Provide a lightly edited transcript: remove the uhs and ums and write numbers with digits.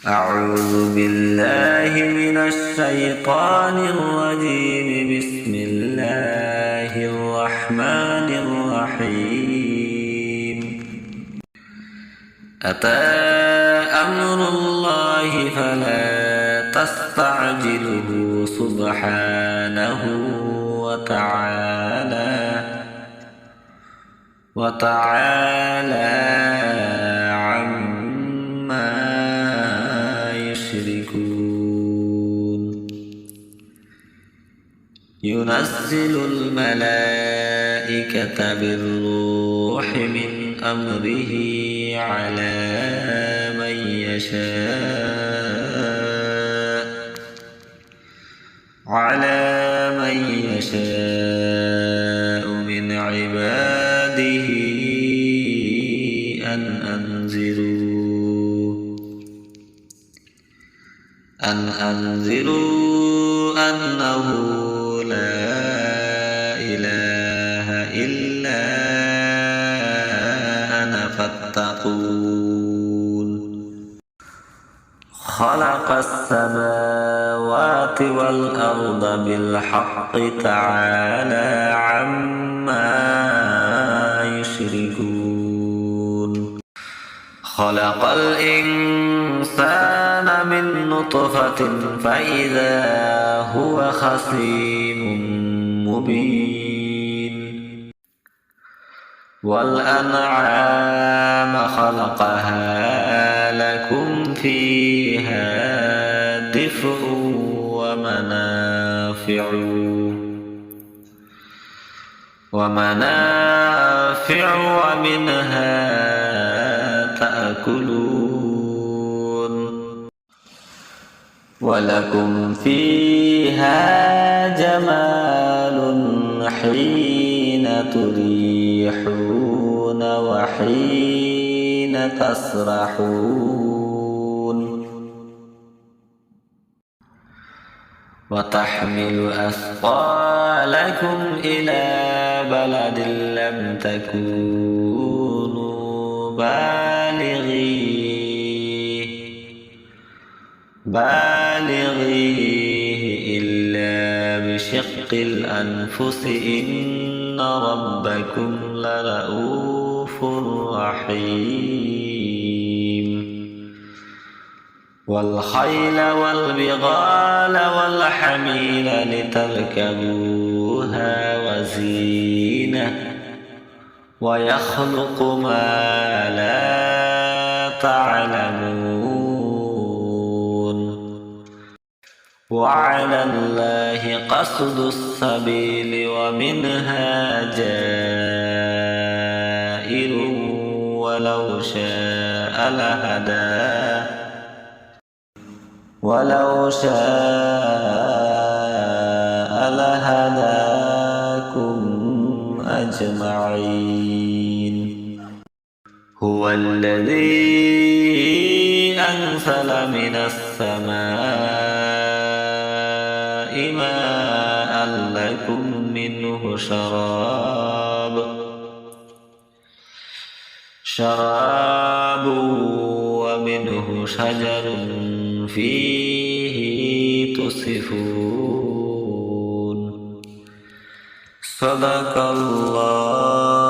أعوذ بالله من الشيطان الرجيم. بسم الله الرحمن الرحيم. أتى أمر الله فلا تستعجله سبحانه وتعالى عما يشركون. ينزل الملائكة بالروح من أمره على من يشاء من عباده أن أنذروا أنه لا إله إلا أنا فاتقون. خلق السماوات والأرض بالحق تعالى عما يشركون. خلق الإنسان من نطفة فإذا هو خصيم مبين. والأنعام خلقها لكم فيها دفء ومنافع ومنها تأكلون. ولكم فيها جمال حين تريحون وحين تسرحون. وتحمل أثقالكم إلى بلد لم تكونوا بالغيه إلا بشق الأنفس إن ربكم لرؤوف رحيم. والخيل والبغال والحمير لتركبوها وزينة ويخلق ما لا تعلمون. وعلى الله قصد السبيل ومنها جائر ولو شاء لهداكم أجمعين. هو الذي أنزل من السماء ماء لكم منه شراب ومنه شجر فيه تُصِفُونَ. صدق الله